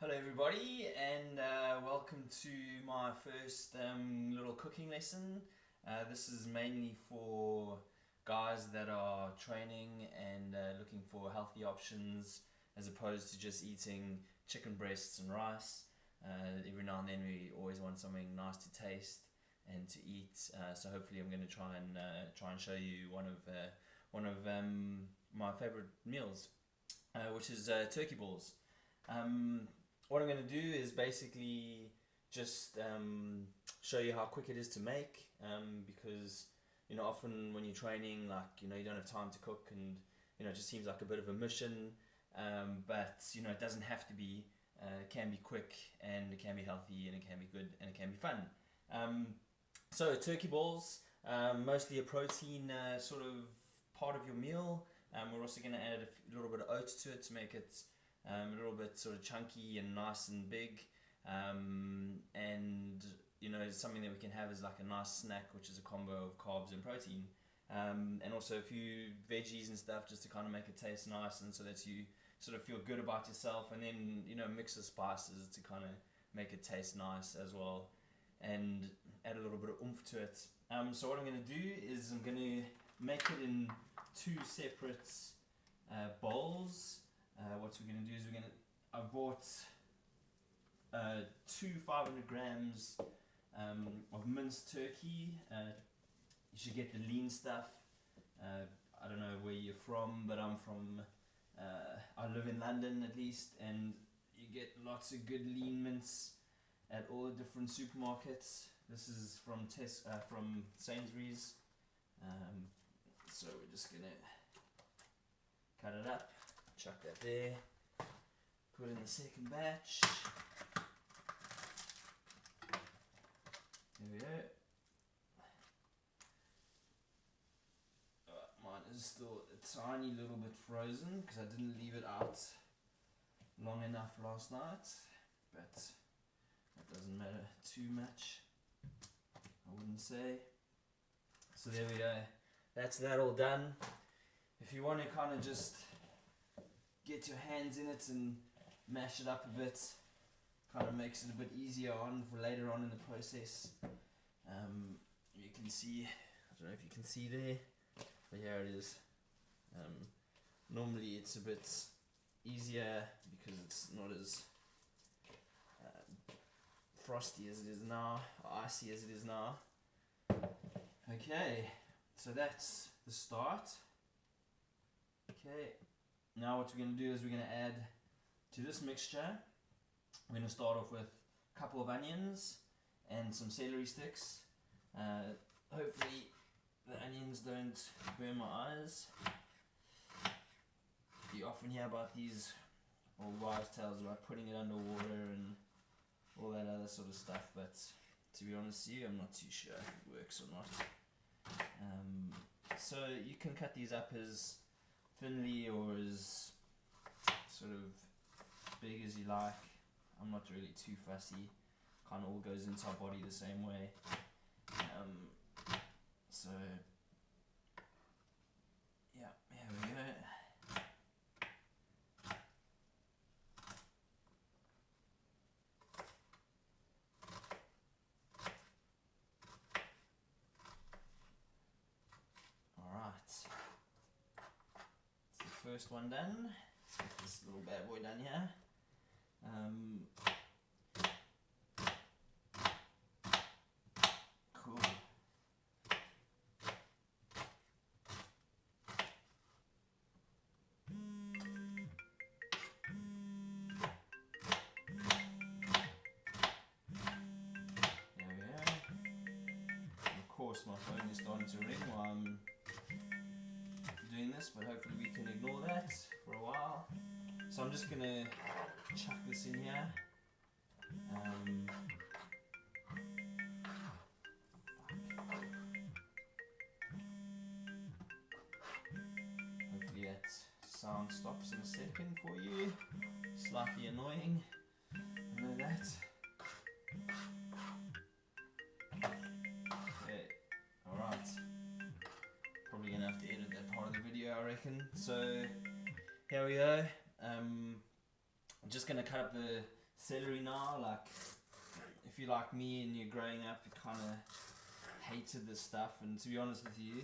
Hello everybody, and welcome to my first little cooking lesson. This is mainly for guys that are training and looking for healthy options as opposed to just eating chicken breasts and rice. Every now and then we always want something nice to taste and to eat. So hopefully I'm going to try and show you one of my favorite meals, which is turkey balls. What I'm going to do is basically just show you how quick it is to make, because often when you're training, you don't have time to cook, and it just seems like a bit of a mission, but it doesn't have to be. It can be quick, and it can be healthy, and it can be good, and it can be fun. So turkey balls, mostly a protein sort of part of your meal. We're also going to add a little bit of oats to it to make it a little bit sort of chunky and nice and big, and something that we can have as like a nice snack, which is a combo of carbs and protein, and also a few veggies and stuff just to kind of make it taste nice, and so that you sort of feel good about yourself, and then mix the spices to kind of make it taste nice as well, and add a little bit of oomph to it. So what I'm going to do is I'm going to make it in two separate bowls. What we're going to do is I bought two 500 grams of minced turkey. You should get the lean stuff. I don't know where you're from, but I'm from, I live in London at least, and you get lots of good lean mince at all the different supermarkets. This is from from Sainsbury's. So we're just going to cut it up. Chuck that there, put in the second batch. There we go. Mine is still a tiny little bit frozen because I didn't leave it out long enough last night, but that doesn't matter too much, I wouldn't say. So there we go. That's that all done. If you want to kind of just get your hands in it and mash it up a bit, kind of makes it a bit easier on for later on in the process. You can see, I don't know if you can see there, but here it is. Normally it's a bit easier because it's not as frosty as it is now, or icy as it is now. Okay, so that's the start. Okay. Now what we're going to do is we're going to add to this mixture, we're going to start off with a couple of onions and some celery sticks. Hopefully the onions don't burn my eyes. You often hear about these old wives' tales about putting it underwater and all that other sort of stuff, but to be honest with you, I'm not too sure if it works or not. So you can cut these up as thinly or as sort of big as you like. I'm not really too fussy. Kind of all goes into our body the same way. So yeah, here we go. First one done. Let's get this little bad boy done here. Cool. There we are. Of course my phone is starting to ring while I'm doing this, but hopefully we can ignore that for a while. So I'm just gonna chuck this in here. Hopefully that sound stops in a second for you. Slightly annoying, I know that. Okay, alright. Probably gonna have to edit that part of the video, I reckon. So here we go. I'm just gonna cut up the celery now. Like, if you're like me and you're growing up, you kind of hated this stuff, and to be honest with you,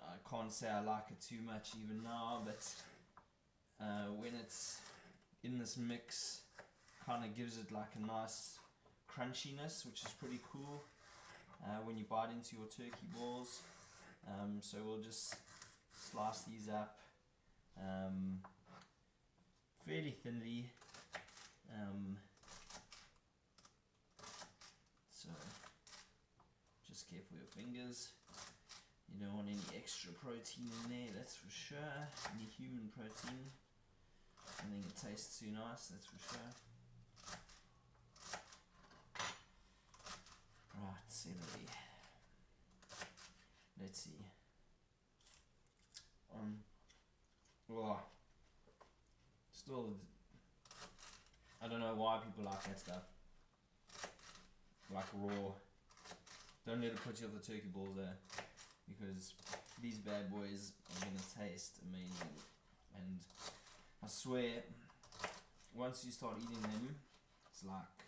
I can't say I like it too much even now, but when it's in this mix, kind of gives it like a nice crunchiness, which is pretty cool when you bite into your turkey balls. So we'll just slice these up fairly thinly. So just careful your fingers. You don't want any extra protein in there, that's for sure. Any human protein. I think it tastes too nice, that's for sure. Right, celery. Let's see. Oh, still, I don't know why people like that stuff. Like raw. Don't let it put you off the turkey balls there, because these bad boys are gonna taste amazing. And I swear, once you start eating them, it's like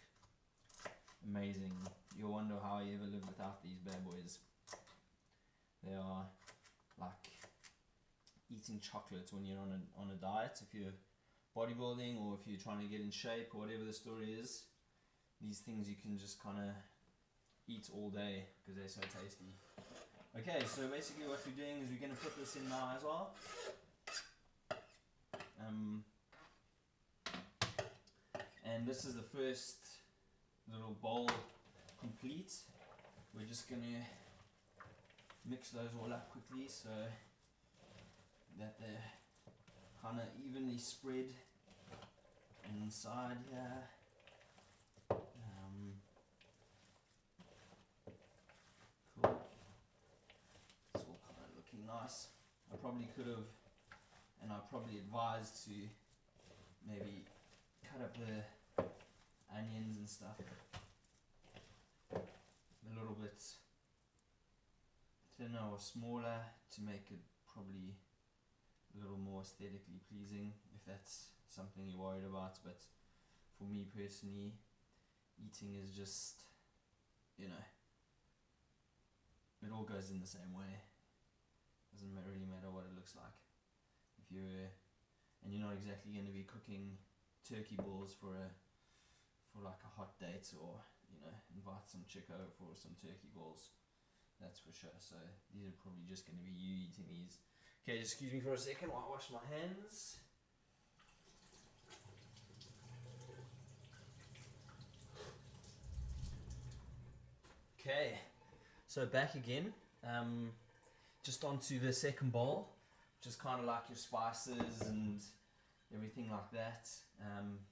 amazing. You'll wonder how you ever lived without these bad boys. They are like eating chocolate when you're on a diet. If you're bodybuilding or if you're trying to get in shape or whatever the story is, these things you can just kind of eat all day because they're so tasty. Okay, so basically what we're doing is we're going to put this in now as well. And this is the first little bowl complete. We're just going to mix those all up quickly so that they're kind of evenly spread inside here. Cool. It's all kind of looking nice. I probably could have, and I probably advised to maybe cut up the onions and stuff a little bit thinner or smaller to make it probably a little more aesthetically pleasing, if that's something you're worried about. But for me personally, eating is just, you know, it all goes in the same way. Doesn't really matter what it looks like. If you're, and you're not exactly going to be cooking turkey balls for like a hot date, or, you know, invite some chick over for some turkey balls, that's for sure. So these are probably just going to be you eating these. Okay, just excuse me for a second while I wash my hands. Okay, so back again. Just onto the second bowl, just kind of like your spices and everything like that.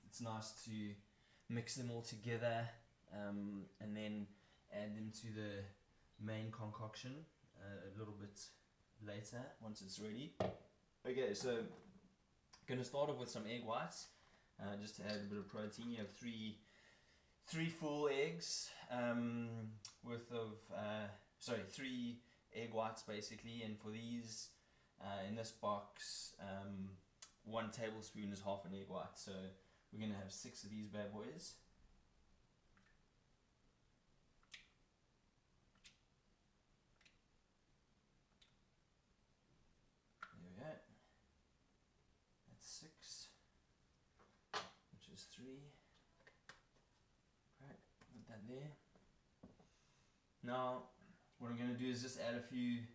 It's nice to mix them all together and then add them to the main concoction a little bit later once it's ready. Okay, so gonna start off with some egg whites just to add a bit of protein. You have three full eggs worth of three egg whites basically, and for these in this box 1 tablespoon is half an egg white, so we're gonna have 6 of these bad boys. There we go. That's 6, which is 3. Right, put that there. Now what I'm going to do is just add a few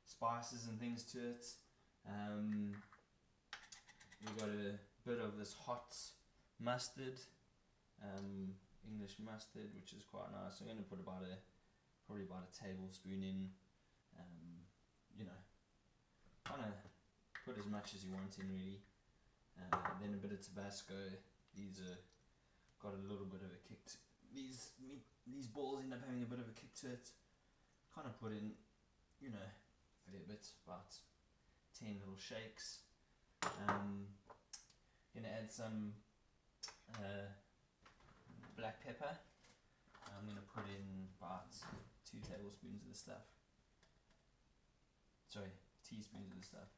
spices and things to it. We've got a bit of this hot mustard, English mustard, which is quite nice. I'm going to put probably about a tablespoon in. You know, kind of put as much as you want in really. Then a bit of Tabasco. These are got a little bit of a kick. These balls end up having a bit of a kick to it. Kind of put in, you know, a fair bit, about 10 little shakes. Gonna add some black pepper. I'm gonna put in about 2 tablespoons of the stuff. Sorry, teaspoons of the stuff.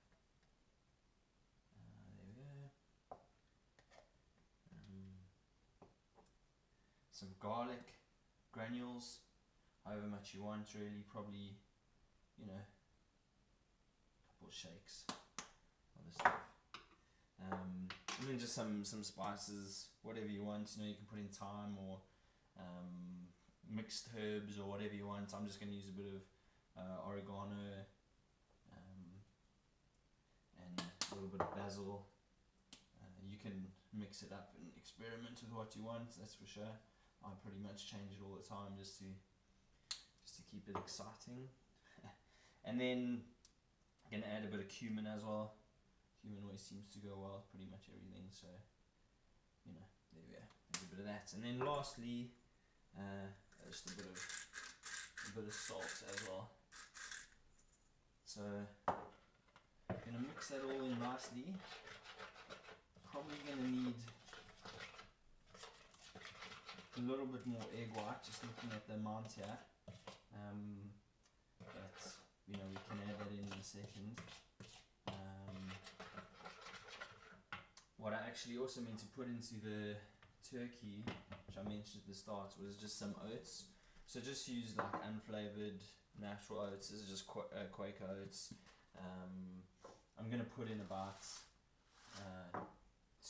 There we go. some garlic granules, however much you want really, probably, you know, a couple of shakes of the stuff. And then just some spices, whatever you want, you know, you can put in thyme or mixed herbs or whatever you want. I'm just going to use a bit of oregano and a little bit of basil. You can mix it up and experiment with what you want, that's for sure. I pretty much change it all the time just to keep it exciting. And then I'm going to add a bit of cumin as well. Cumin always seems to go well with pretty much everything, so you know, there we go, there's a bit of that. And then lastly, just a bit of salt as well. So I'm going to mix that all in nicely. Probably going to need a little bit more egg white, just looking at the amount here. But you know, we can add that in a second. What I actually also meant to put into the turkey, which I mentioned at the start, was just some oats. So just use like unflavored natural oats. This is just Quaker oats. I'm going to put in about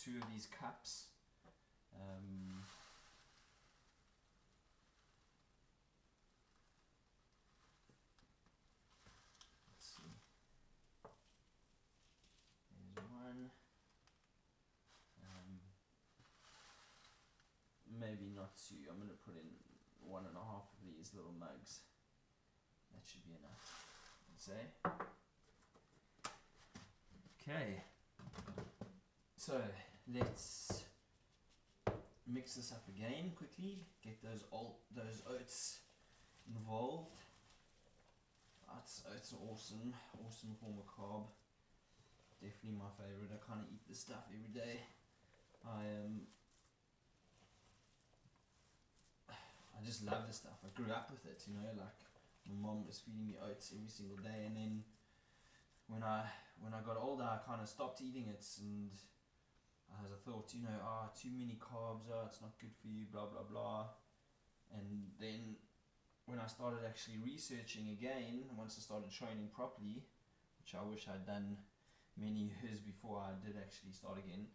2 of these cups. Let's see. There's one. Maybe not 2. I'm going to put in 1.5 of these little mugs. That should be enough, I'd say. Okay. So let's mix this up again quickly. Get those oats involved. Oats are awesome form of carb. Definitely my favorite. I kind of eat this stuff every day. I just love this stuff. I grew up with it, you know, like my mom was feeding me oats every single day, and then when I got older, I kind of stopped eating it, and as I thought, you know, too many carbs, it's not good for you, blah blah blah. And then when I started actually researching again, once I started training properly, which I wish I'd done many years before I did actually start again,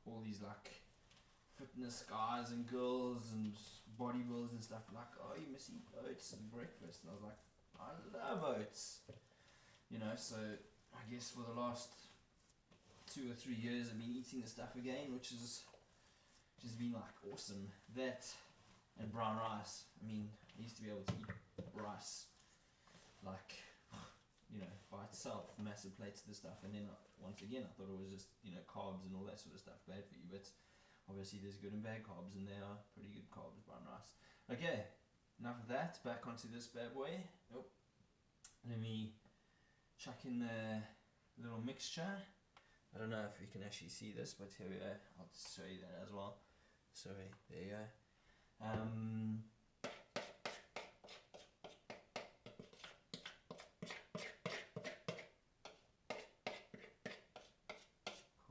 all these like fitness guys and girls and bodybuilders and stuff like, you must eat oats at breakfast, and I was like, I love oats, you know. So I guess for the last 2 or 3 years I've been eating this stuff again, which has just been like awesome. That and brown rice. I mean, I used to be able to eat rice like, you know, by itself, massive plates of this stuff, and then once again I thought it was just, you know, carbs and all that sort of stuff bad for you, but obviously there's good and bad carbs, and they are pretty good carbs, brown rice. Okay, enough of that, back onto this bad boy. Let me chuck in the little mixture. I don't know if you can actually see this, but here we go. I'll just show you that as well. Sorry, there you go.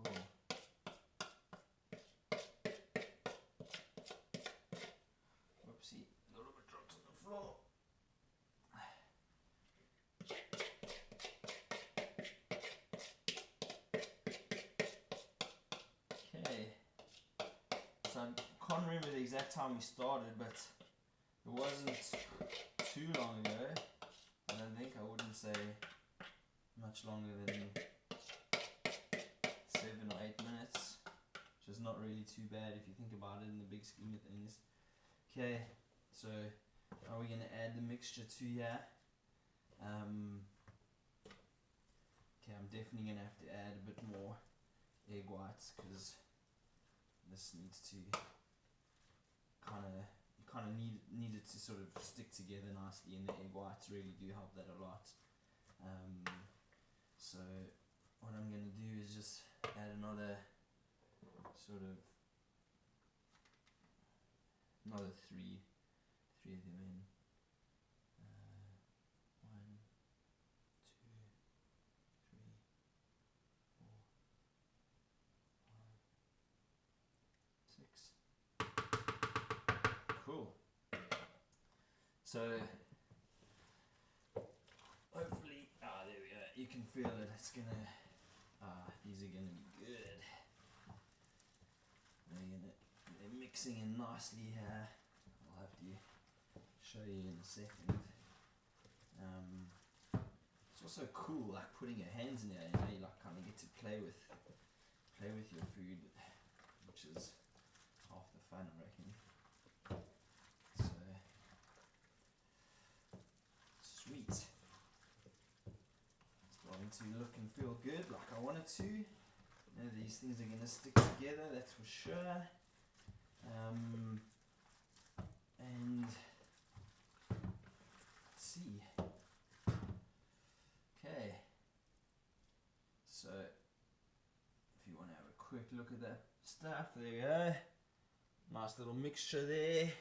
Cool. Whoopsie, a little bit dropped on the floor. Okay. So I can't remember the exact time we started, but it wasn't too long ago. I don't think. I wouldn't say much longer than 7 or 8 minutes, which is not really too bad if you think about it in the big scheme of things. Okay, so are we going to add the mixture to here? Okay, I'm definitely going to have to add a bit more egg whites, because this needs to kind of need it to sort of stick together nicely, and the egg whites really do help that a lot. So what I'm going to do is just add another sort of three of them in. 1, 2, 3, 4, 5, 6. So hopefully, there we go. You can feel it. It's gonna. These are gonna be good. They're mixing in nicely here. I'll have to show you in a second. It's also cool, like putting your hands in there. You know, you like kind of get to play with your food, which is half the fun, I reckon. So sweet. Starting to look and feel good, like I want it to. You know, these things are gonna stick together, that's for sure. And let's see. Okay. So if you want to have a quick look at that stuff, there we go. Nice little mixture there.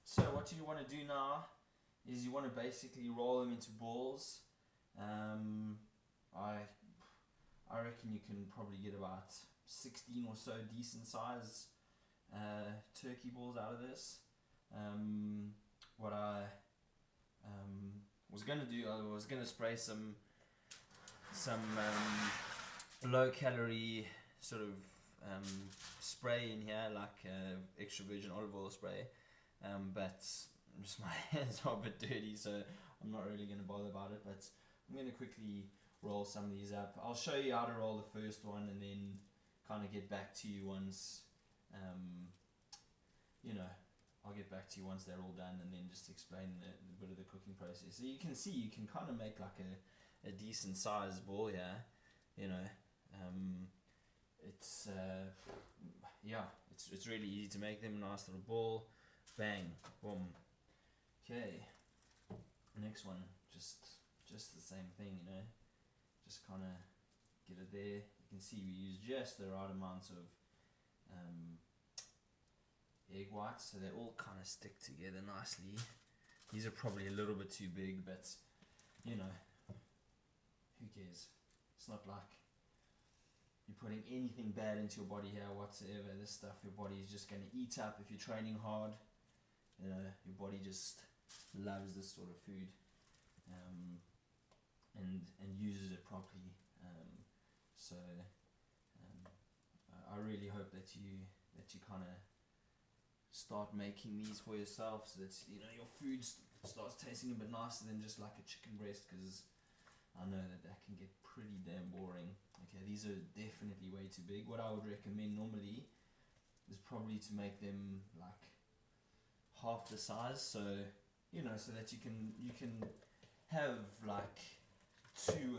So what you want to do now is you want to basically roll them into balls. I reckon you can probably get about 16 or so decent size turkey balls out of this. What I was gonna do, I was gonna spray some low calorie sort of spray in here, like extra virgin olive oil spray, but just my hands are a bit dirty, so I'm not really gonna bother about it. But I'm gonna quickly roll some of these up. I'll show you how to roll the first one, and then kind of get back to you once I'll get back to you once they're all done, and then just explain the bit of the cooking process. So you can see, you can kind of make like a decent sized ball here, you know. It's really easy to make them. Nice little ball, bang, boom. Okay, next one, just the same thing, you know. Just kind of get it there. You can see we use just the right amount of egg whites, so they all kind of stick together nicely. These are probably a little bit too big, but you know, who cares? It's not like you're putting anything bad into your body here whatsoever. This stuff your body is just going to eat up if you're training hard. You know, your body just loves this sort of food, and uses it properly. I really hope that you kind of start making these for yourself, so that you know your food starts tasting a bit nicer than just like a chicken breast, because I know that can get pretty damn boring. Okay, these are definitely way too big. What I would recommend normally is probably to make them like half the size, so you know, so that you can have like two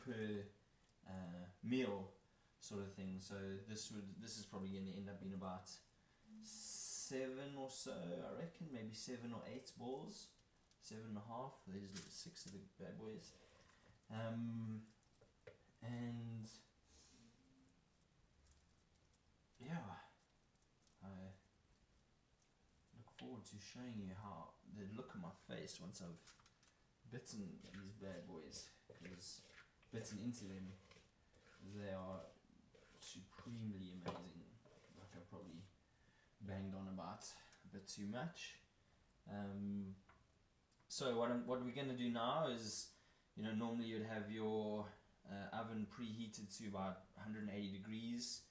per meal sort of thing. So this is probably going to end up being about 7 or so, I reckon, maybe 7 or 8 balls, 7.5. There's 6 of the bad boys, and yeah, I look forward to showing you how the look on my face once I've bitten these bad boys, because bitten into them, they are supremely amazing. Like I probably banged on about a bit too much. So what we're going to do now is, you know, normally you'd have your oven preheated to about 180 degrees.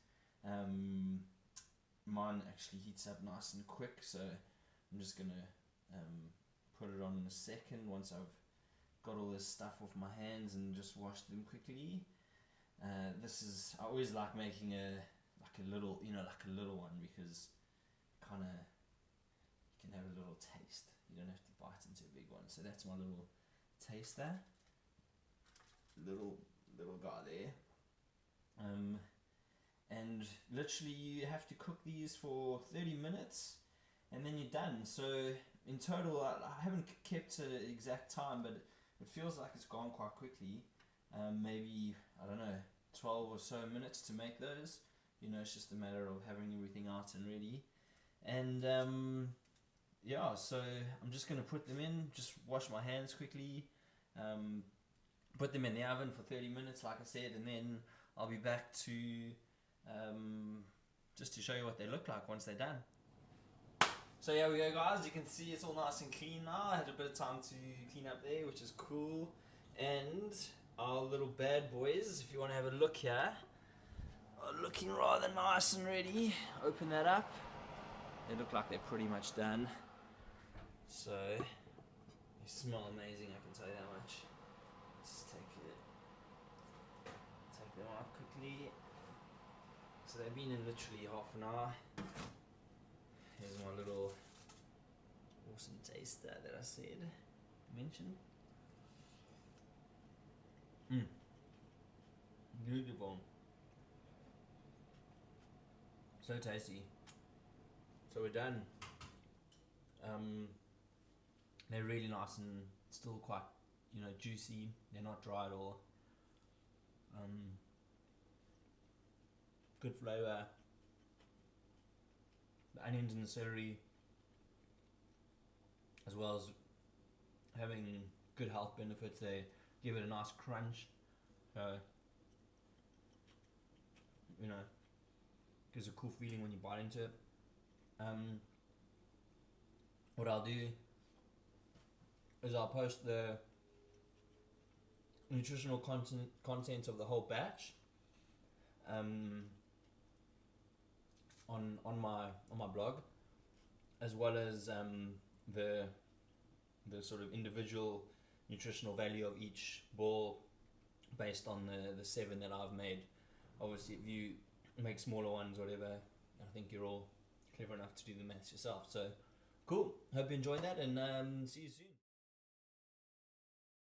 Mine actually heats up nice and quick, so I'm just going to put it on in a second once I've got all this stuff off my hands and just washed them quickly. I always like making a little one, because kind of you can have a little taste. You don't have to bite into a big one. So that's my little taster, little guy there. And literally you have to cook these for 30 minutes, and then you're done. So in total, I haven't kept an exact time, but it feels like it's gone quite quickly. Maybe, I don't know, 12 or so minutes to make those. You know, it's just a matter of having everything out and ready. And yeah, so I'm just going to put them in, just wash my hands quickly, put them in the oven for 30 minutes, like I said, and then I'll be back to just to show you what they look like once they're done. So yeah, we go, guys. You can see it's all nice and clean now. I had a bit of time to clean up there, which is cool. And our little bad boys, if you want to have a look here, are looking rather nice and ready. Open that up. They look like they're pretty much done. So they smell amazing, I can tell you that much. Let's take them out quickly. So they've been in literally half an hour. Here's my little awesome taster that I said, mentioned. Beautiful. So tasty. So we're done. They're really nice and still quite, juicy. They're not dry at all. Good flavour. The onions and the celery, as well as having good health benefits, they give it a nice crunch. Gives a cool feeling when you bite into it. What I'll do is I'll post the nutritional content of the whole batch on my blog, as well as the sort of individual nutritional value of each ball based on the 7 that I've made. Obviously, if you make smaller ones, whatever, I think you're all clever enough to do the maths yourself. So cool. Hope you enjoyed that, and see you soon.